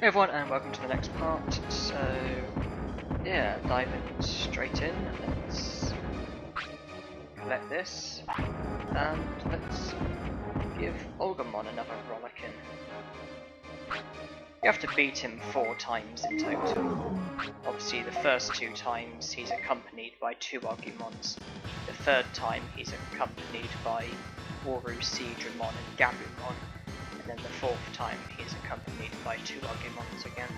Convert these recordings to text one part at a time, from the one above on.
Hey everyone, and welcome to the next part. So, yeah, diving straight in. Let's collect this, and let's give Olgamon another rollicking. You have to beat him 4 times in total. Obviously, the first 2 times he's accompanied by 2 Argumons. The third time he's accompanied by Speedruns and Gabumon. And then the 4th time he's accompanied by 2 Argumons again.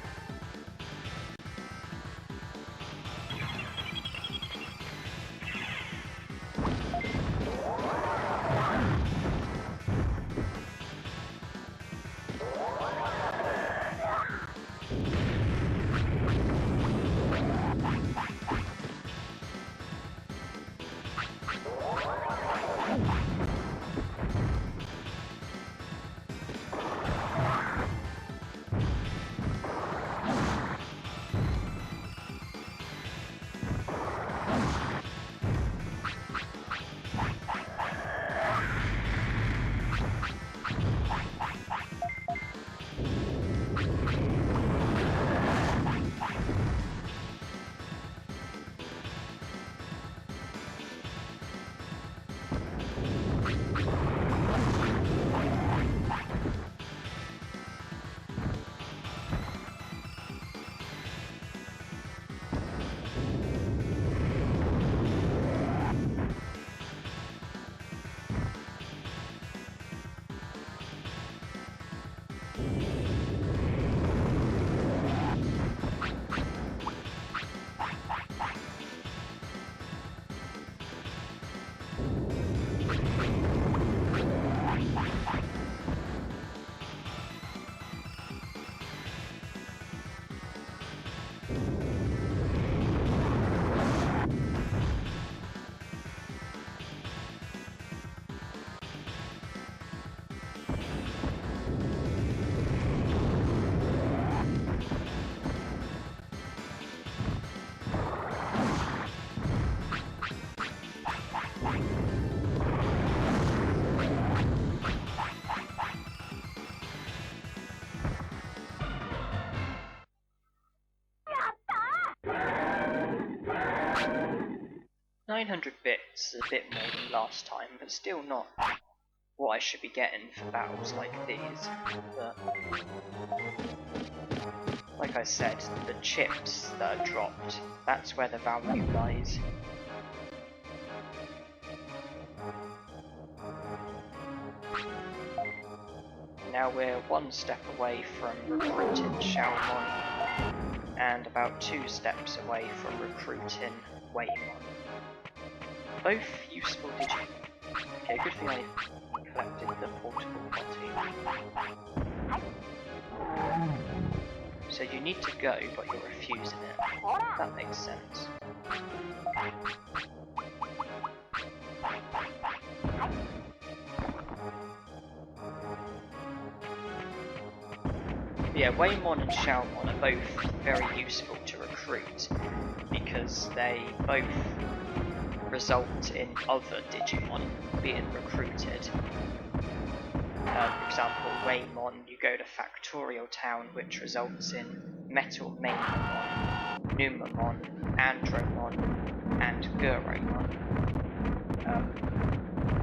$900 bits is a bit more than last time, but still not what I should be getting for battles like these. But like I said, the chips that are dropped, that's where the value lies. Now we're 1 step away from recruiting Xiaomon, and about 2 steps away from recruiting Waymon. Both useful Digimon. Okay, good thing I collected the portable body. So you need to go, but you're refusing it. That makes sense. Yeah, Waymon and Xiaomon are both very useful to recruit because they both result in other Digimon being recruited. For example, Waymon, you go to Factorial Town, which results in Metal Mainmon, Numamon, Andromon, and Guromon.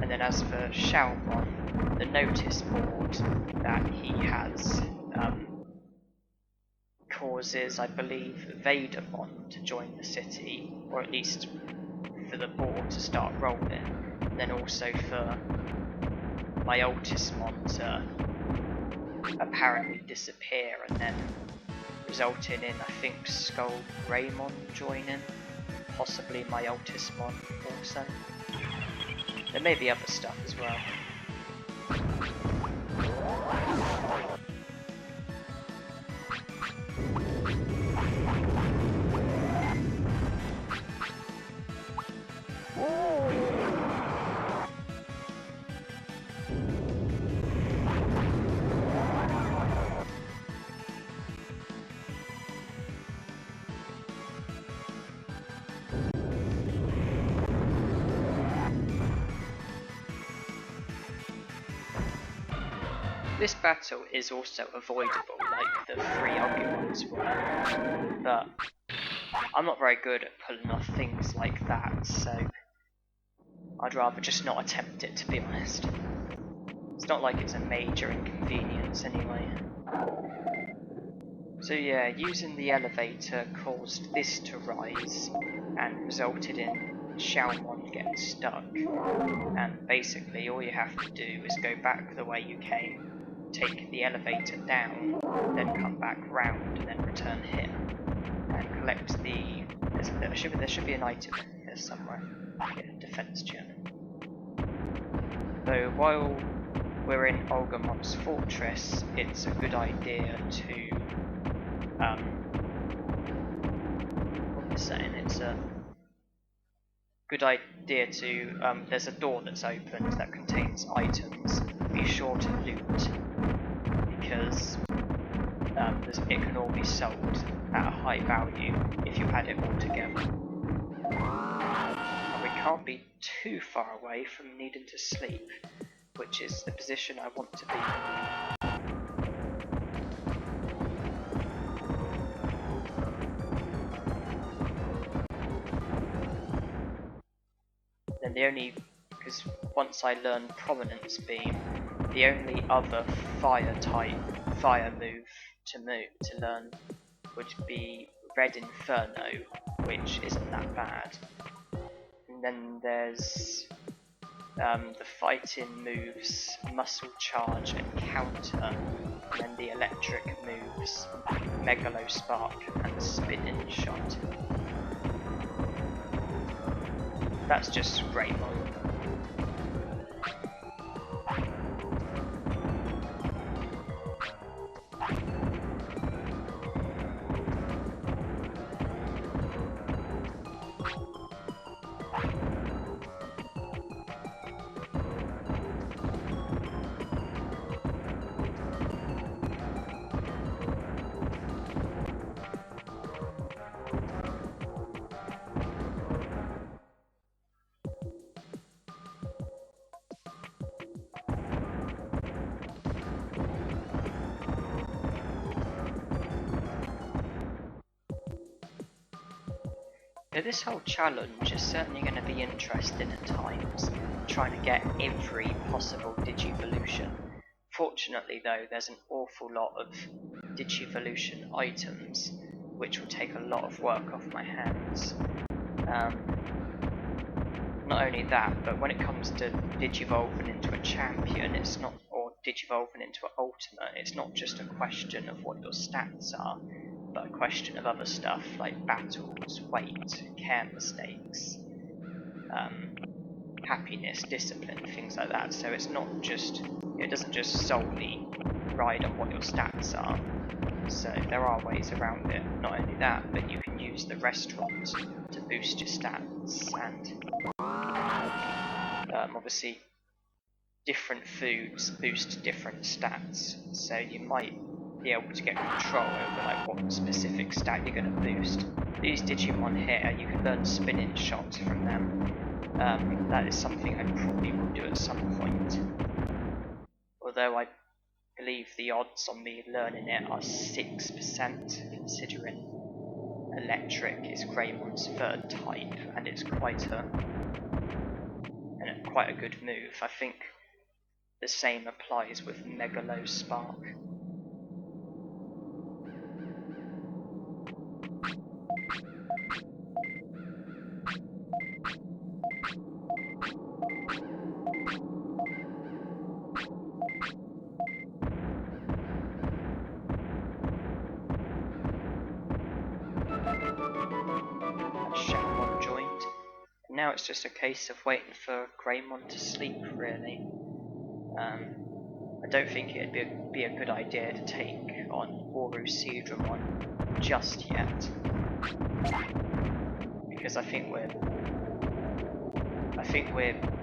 And then as for Xiaomon, the notice board that he has causes, I believe, Vadermon to join the city, or at least for the board to start rolling, and then also for my Ultismon to apparently disappear and then resulting in, I think, Skull Greymon joining, possibly my Ultismon also. There may be other stuff as well. This battle is also avoidable, like the 3 Agumons were, but I'm not very good at pulling off things like that, so I'd rather just not attempt it, to be honest. It's not like it's a major inconvenience anyway. So yeah, using the elevator caused this to rise and resulted in Xiaomon getting stuck. And basically all you have to do is go back the way you came, take the elevator down, then come back round and then return here. And collect the... there should be an item in here somewhere. Yeah, defense gem. So while we're in Olgamon's fortress, it's a good idea to what am I saying? It's a good idea to there's a door that's opened that contains items. Be sure to loot, because it can all be sold at a high value if you had it all together. And we can't be too far away from needing to sleep, which is the position I want to be in. Then because once I learn Prominence Beam, the only other fire move to learn would be Red Inferno, which isn't that bad. And then there's the fighting moves Muscle Charge and Counter, and then the electric moves Megalo Spark and Spinning Shot. That's just Greymon. Now this whole challenge is certainly going to be interesting at times, trying to get every possible Digivolution. Fortunately though, there's an awful lot of Digivolution items, which will take a lot of work off my hands. Not only that, but when it comes to Digivolving into a champion, or Digivolving into an ultimate, it's not just a question of what your stats are, but a question of other stuff like battles, weight, care mistakes, happiness, discipline, things like that. So it's not just, it doesn't just solely ride on what your stats are. So there are ways around it. Not only that, but you can use the restaurant to boost your stats, and obviously different foods boost different stats. So you might be able to get control over like what specific stat you're going to boost. These Digimon here, you can learn Spinning Shots from them. That is something I probably will do at some point. Although I believe the odds on me learning it are 6%, considering Electric is Greymon's 3rd type, and it's quite a good move. I think the same applies with Megalo Spark. Xiaomon joined. Now it's just a case of waiting for Greymon to sleep, really. I don't think it'd be a good idea to take on Speedruns just yet, because I think we're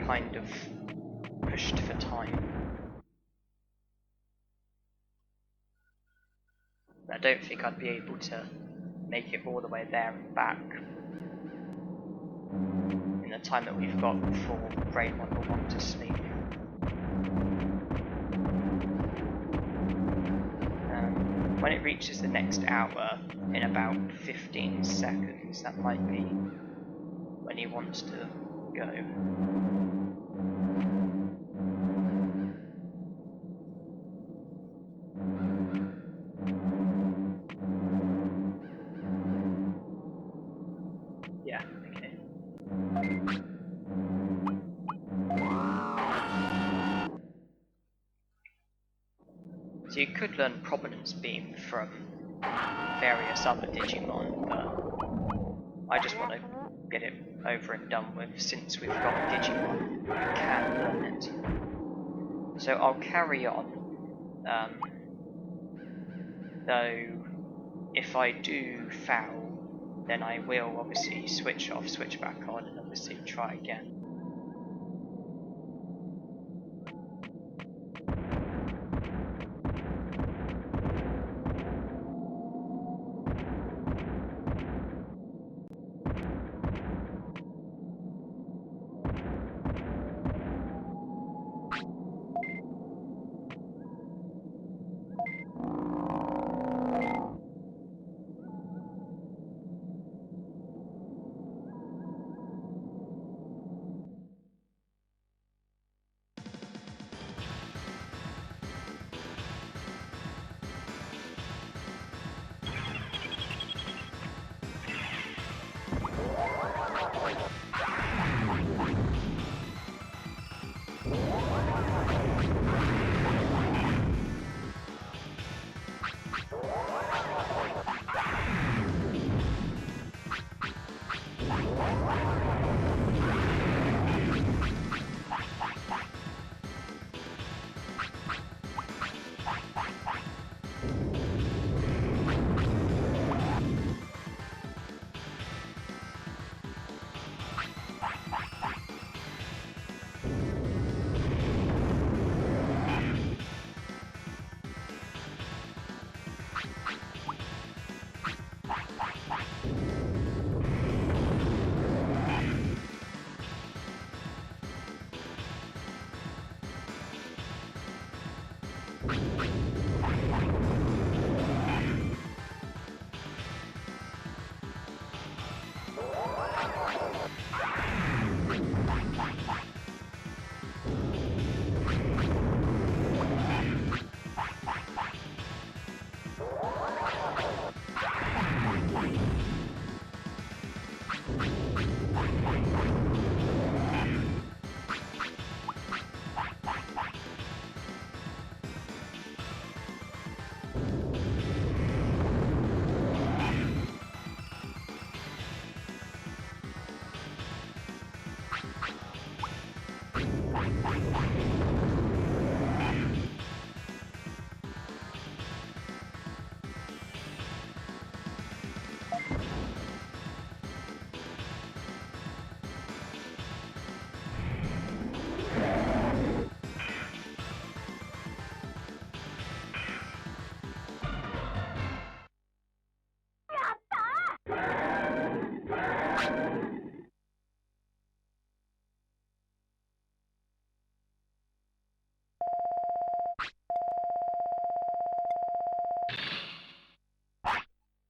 kind of pushed for time. I don't think I'd be able to make it all the way there and back in the time that we've got before Greymon will want to sleep. when it reaches the next hour in about 15 seconds, that might be when he wants to go. Yeah, okay. So you could learn Prominence Beam from various other Digimon, but I just want to get it over and done with since we've got a Digimon who can learn it. So I'll carry on, though if I do foul, then I will obviously switch off, switch back on, and obviously try again.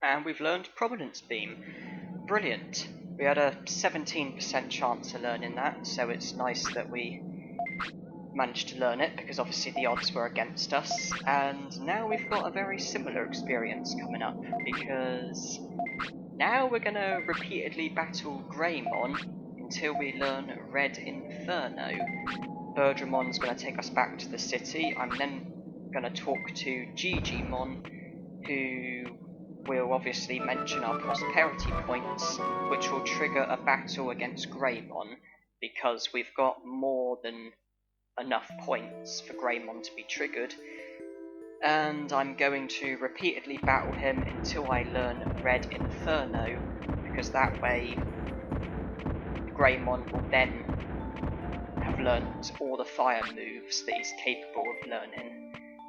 And we've learned Prominence Beam. Brilliant. We had a 17% chance of learning that, so it's nice that we managed to learn it, because obviously the odds were against us. And now we've got a very similar experience coming up, because now we're going to repeatedly battle Greymon until we learn Red Inferno. Birdremon's going to take us back to the city. I'm then going to talk to Digimon, who will obviously mention our prosperity points, which will trigger a battle against Greymon, because we've got more than enough points for Greymon to be triggered. And I'm going to repeatedly battle him until I learn Red Inferno, because that way Greymon will then have learnt all the fire moves that he's capable of learning.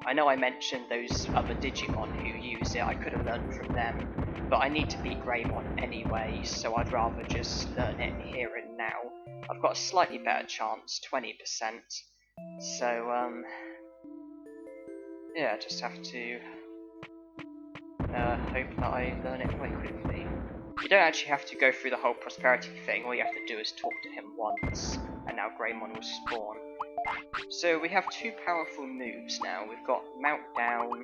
I know I mentioned those other Digimon who use it, I could have learnt from them, but I need to beat Greymon anyway, so I'd rather just learn it here and now. I've got a slightly better chance, 20%, so yeah, I just have to hope that I learn it quite quickly. You don't actually have to go through the whole prosperity thing, all you have to do is talk to him once, and now Greymon will spawn. So we have two powerful moves now. We've got Meltdown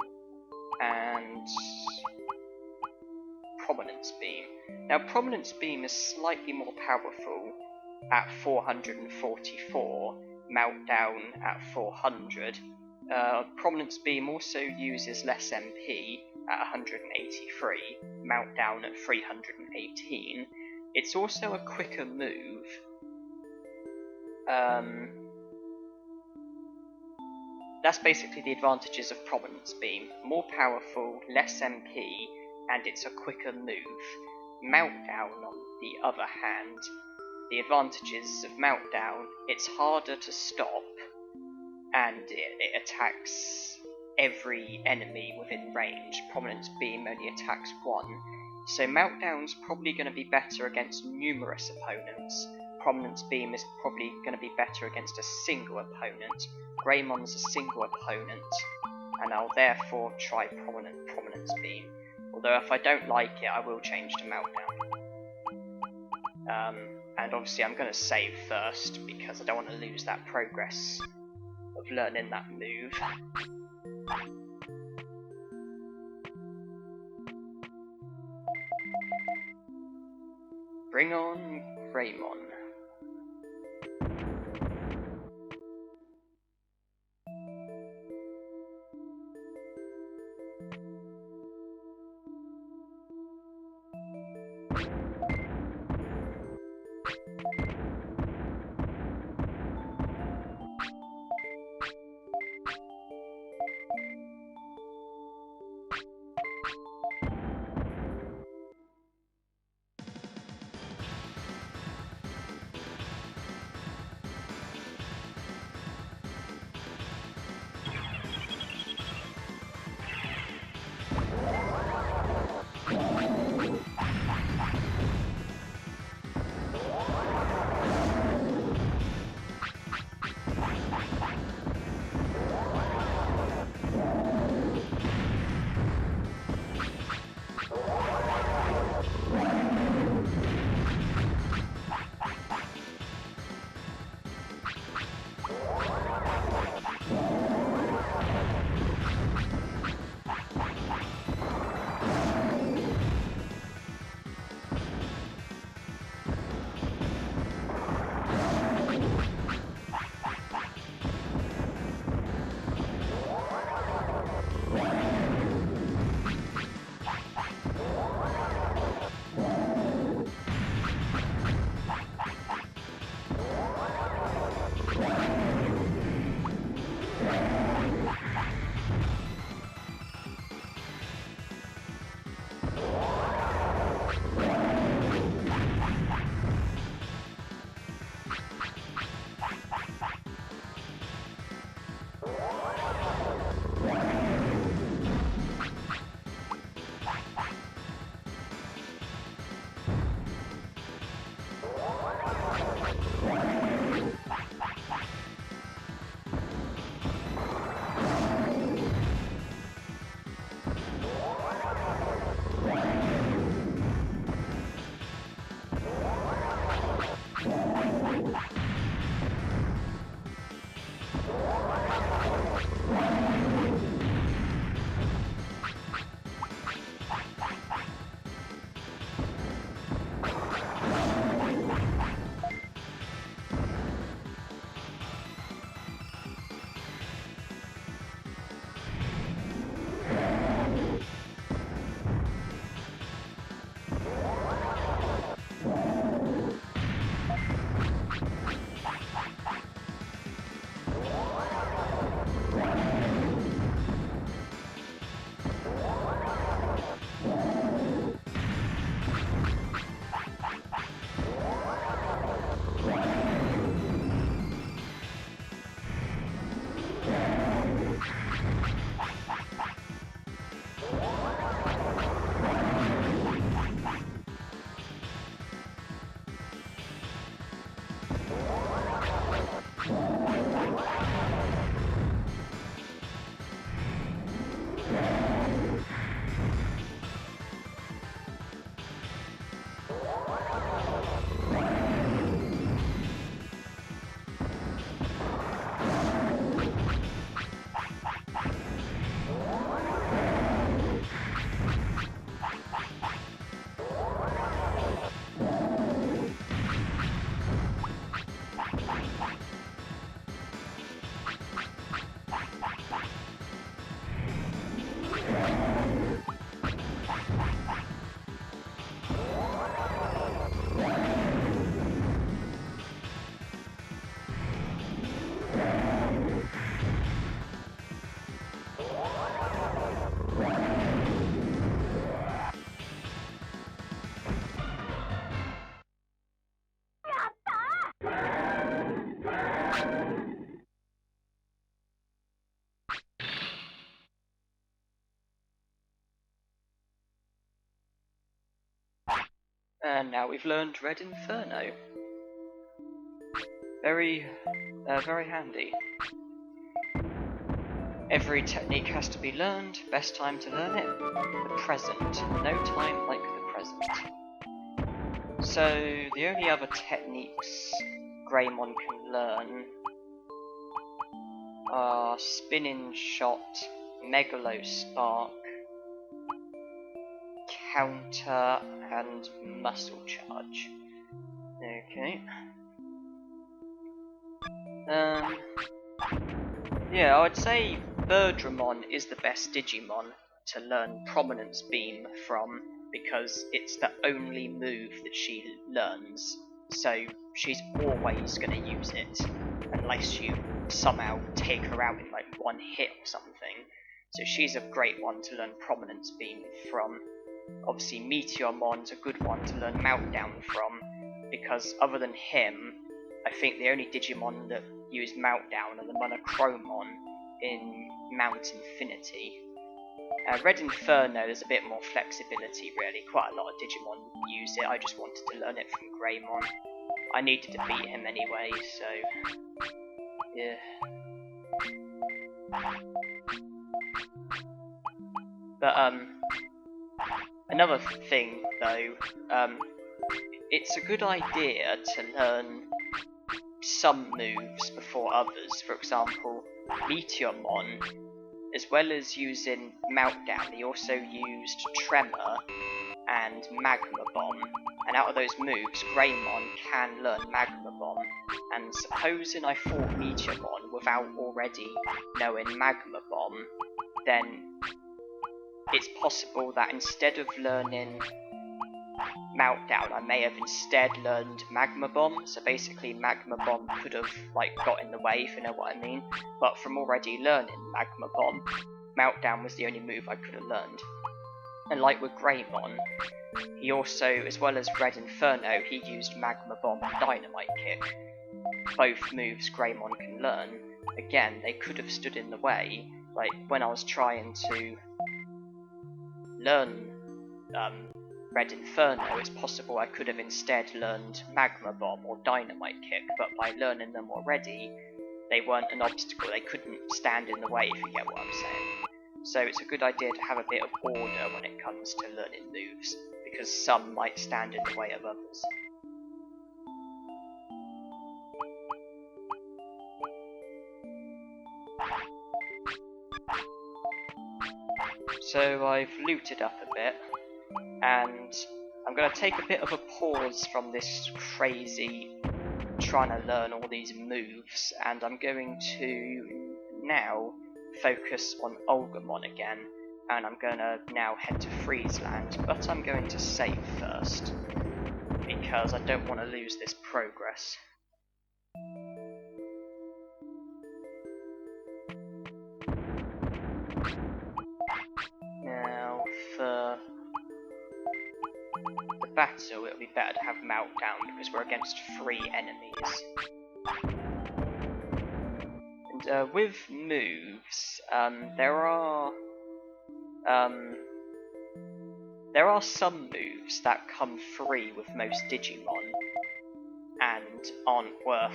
and Prominence Beam. Now Prominence Beam is slightly more powerful at 444, Meltdown at 400. Prominence Beam also uses less MP at 183, Meltdown at 318. It's also a quicker move. That's basically the advantages of Prominence Beam. More powerful, less MP, and it's a quicker move. Meltdown, on the other hand, the advantages of Meltdown, it's harder to stop, and it attacks every enemy within range. Prominence Beam only attacks one, so Meltdown's probably going to be better against numerous opponents. Prominence Beam is probably going to be better against a single opponent. Greymon's a single opponent, and I'll therefore try Prominence Beam. Although if I don't like it, I will change to Meltdown. And obviously I'm going to save first, because I don't want to lose that progress of learning that move. Bring on Greymon. And now we've learned Red Inferno. Very handy. Every technique has to be learned. Best time to learn it? The present. No time like the present. So, the only other techniques Greymon can learn are Spinning Shot, Megalo Spark, Counter, and Muscle Charge. Okay. Yeah, I would say Birdramon is the best Digimon to learn Prominence Beam from, because it's the only move that she learns, so she's always going to use it, unless you somehow take her out in like one hit or something. So she's a great one to learn Prominence Beam from. Obviously Meteormon's a good one to learn Meltdown from, because other than him, I think the only Digimon that use Meltdown are the Monochromon in Mount Infinity. Red Inferno, there's a bit more flexibility really, quite a lot of Digimon use it, I just wanted to learn it from Greymon. I needed to beat him anyway, so yeah. But another thing though, it's a good idea to learn some moves before others. For example, Meteormon, as well as using Meltdown, he also used Tremor and Magma Bomb, and out of those moves, Greymon can learn Magma Bomb, and supposing I fought Meteormon without already knowing Magma Bomb, then it's possible that instead of learning Meltdown, I may have instead learned Magma Bomb, so basically Magma Bomb could have like got in the way, if you know what I mean, but from already learning Magma Bomb, Meltdown was the only move I could have learned. And like with Greymon, he also, as well as Red Inferno, he used Magma Bomb and Dynamite Kick. Both moves Greymon can learn. Again, they could have stood in the way, like when I was trying to learn Red Inferno, it's possible I could have instead learned Magma Bomb or Dynamite Kick, but by learning them already, they weren't an obstacle, they couldn't stand in the way, if you get what I'm saying. So it's a good idea to have a bit of order when it comes to learning moves, because some might stand in the way of others. So I've looted up a bit, and I'm going to take a bit of a pause from this crazy trying to learn all these moves, and I'm going to now focus on Olgamon again, and I'm going to now head to Friesland, but I'm going to save first, because I don't want to lose this progress. Now, for the battle, it'll be better to have Meltdown, because we're against 3 enemies. And with moves, there are some moves that come free with most Digimon, and aren't worth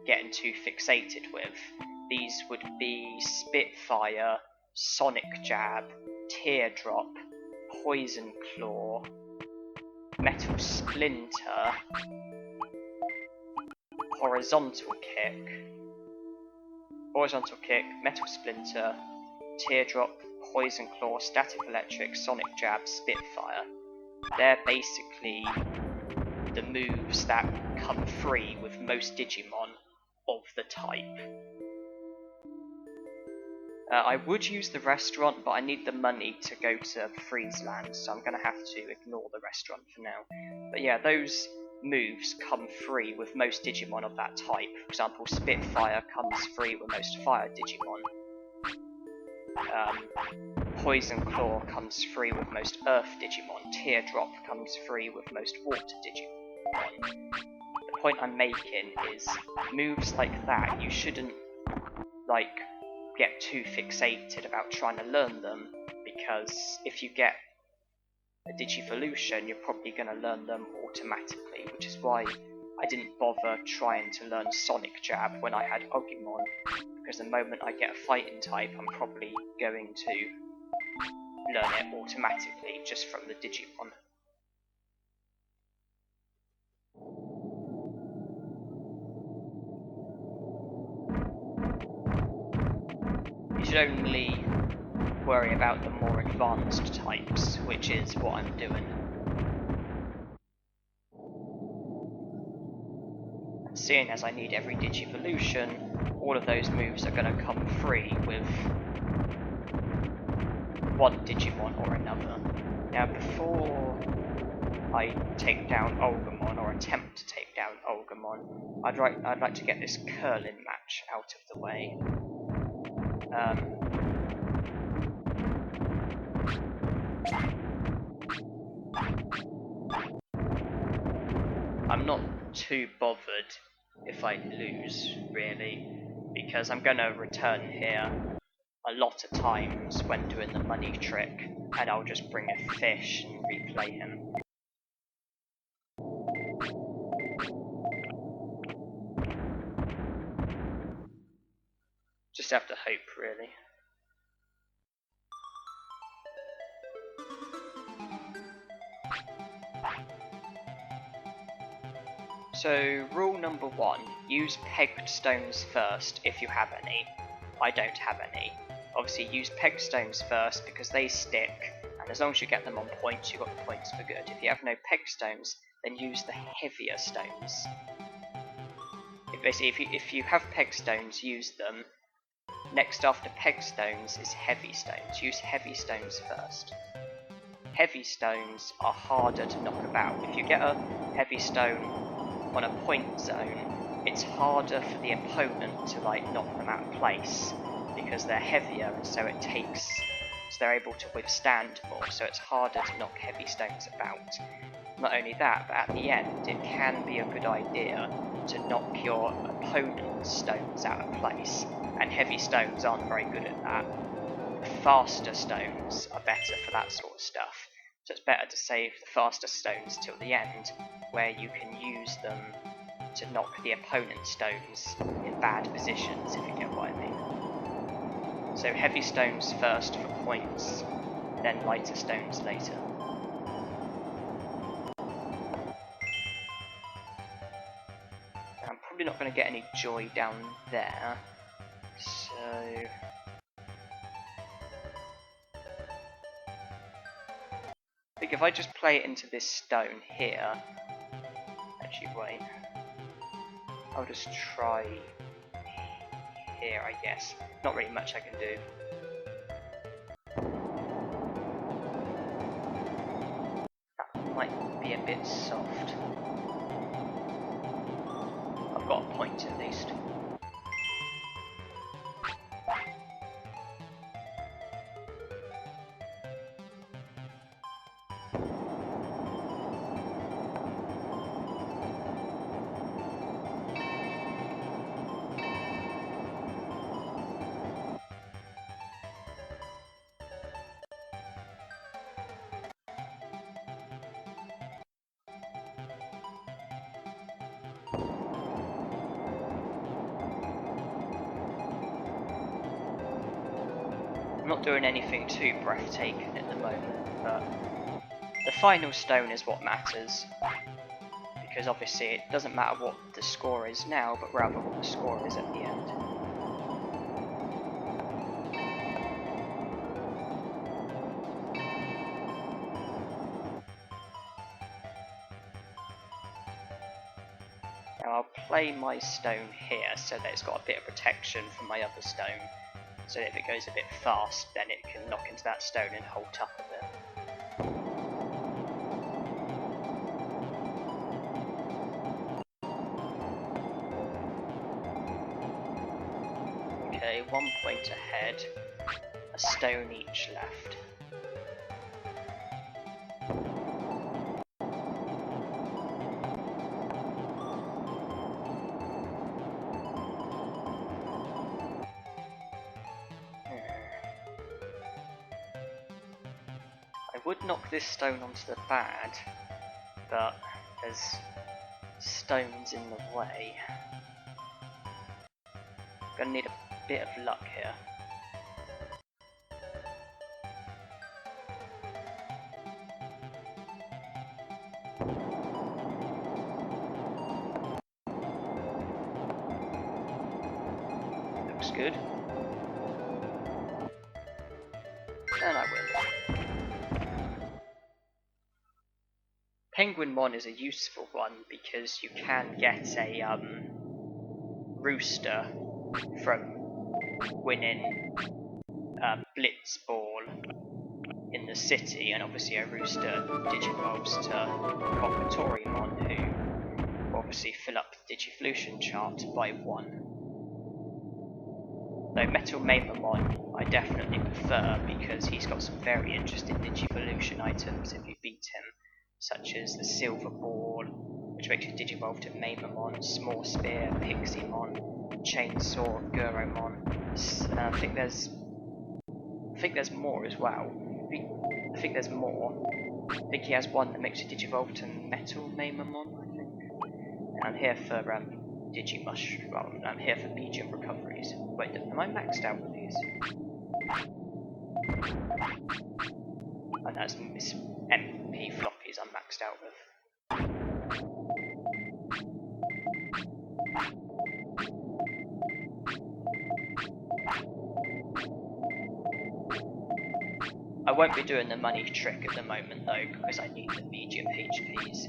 getting too fixated with. These would be Spitfire, Sonic Jab, Teardrop, Poison Claw, Metal Splinter, Horizontal Kick, Metal Splinter, Teardrop, Poison Claw, Static Electric, Sonic Jab, Spitfire. They're basically the moves that come free with most Digimon of the type. I would use the restaurant, but I need the money to go to Friesland, so I'm going to have to ignore the restaurant for now. But yeah, those moves come free with most Digimon of that type. For example, Spitfire comes free with most Fire Digimon. Poison Claw comes free with most Earth Digimon. Teardrop comes free with most Water Digimon. The point I'm making is, moves like that, you shouldn't, like, get too fixated about trying to learn them, because if you get a Digivolution, you're probably going to learn them automatically, which is why I didn't bother trying to learn Sonic Jab when I had Ogumon, because the moment I get a fighting type, I'm probably going to learn it automatically just from the Digimon. You should only worry about the more advanced types, which is what I'm doing. And seeing as I need every Digivolution, all of those moves are going to come free with one Digimon or another. Now before I take down Olgamon, or attempt to take down Olgamon, I'd like to get this curling match out of the way. I'm not too bothered if I lose, really, because I'm going to return here a lot of times when doing the money trick, and I'll just bring a fish and replay him. Just have to hope, really. So, rule number 1, use pegged stones first if you have any. I don't have any. Obviously use pegged stones first because they stick, and as long as you get them on points, you got the points for good. If you have no pegged stones, then use the heavier stones. If you have pegged stones, use them. Next after pegged stones is heavy stones. Use heavy stones first. Heavy stones are harder to knock about. If you get a heavy stone on a point zone, it's harder for the opponent to knock them out of place because they're heavier, and so they're able to withstand more, so it's harder to knock heavy stones about. Not only that, but at the end it can be a good idea to knock your opponent's stones out of place, and heavy stones aren't very good at that. Faster stones are better for that sort of stuff, so it's better to save the faster stones till the end, where you can use them to knock the opponent's stones in bad positions, if you get what I mean. So heavy stones first for points, then lighter stones later. I'm probably not going to get any joy down there, so I think if I just play it into this stone here, actually wait, I'll just try here, I guess. Not really much I can do. That might be a bit soft. I've got a point at least. I'm not doing anything too breathtaking at the moment, but the final stone is what matters, because obviously it doesn't matter what the score is now, but rather what the score is at the end. Now I'll play my stone here so that it's got a bit of protection from my other stone, so that if it goes a bit fast, then it can knock into that stone and hold up a bit. Okay, 1 point ahead, a stone each left. I would knock this stone onto the pad, but there's stones in the way. Gonna need a bit of luck here. Looks good. And I win. Penguinmon is a useful one because you can get a rooster from winning Blitz Ball in the city, and obviously a rooster digivolves to Cockatorimon, who obviously fill up the Digivolution chart by 1. Though Metal Mamemon I definitely prefer because he's got some very interesting Digivolution items if you beat him, such as the Silver Ball, which makes you digivolve to Mamemon, Small Spear, Pixiemon, Chainsaw, Guromon. I think there's more as well. I think there's more. I think he has one that makes you digivolve to Metal Mamemon, I think. And I'm here for Digimush. Well, I'm here for medium recoveries. Wait, am I maxed out with these? Oh, no, it's MP floppies I'm maxed out with. I won't be doing the money trick at the moment though, because I need the medium HPs.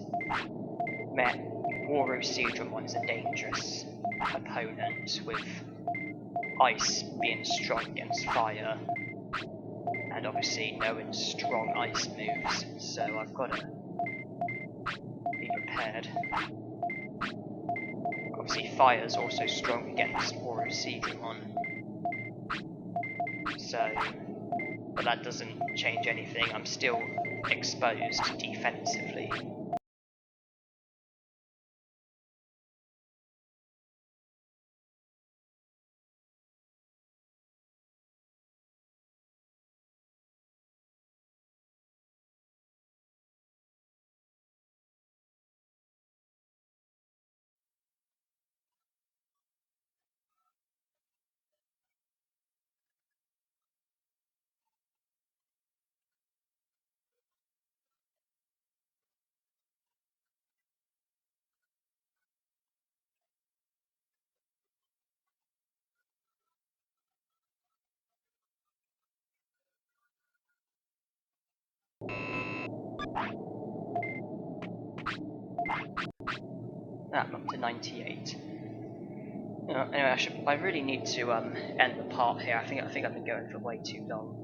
Man, Speedruns is a dangerous opponent, with ice being strong against fire, and obviously knowing strong ice moves, so I've got to be prepared. Obviously fire's also strong against Speedruns, so, but that doesn't change anything, I'm still exposed defensively. I'm up to 98. Anyway, I really need to end the part here. I think I've been going for way too long.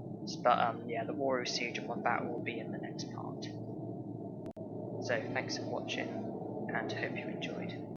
But yeah, the Speedruns battle will be in the next part. So thanks for watching, and hope you enjoyed.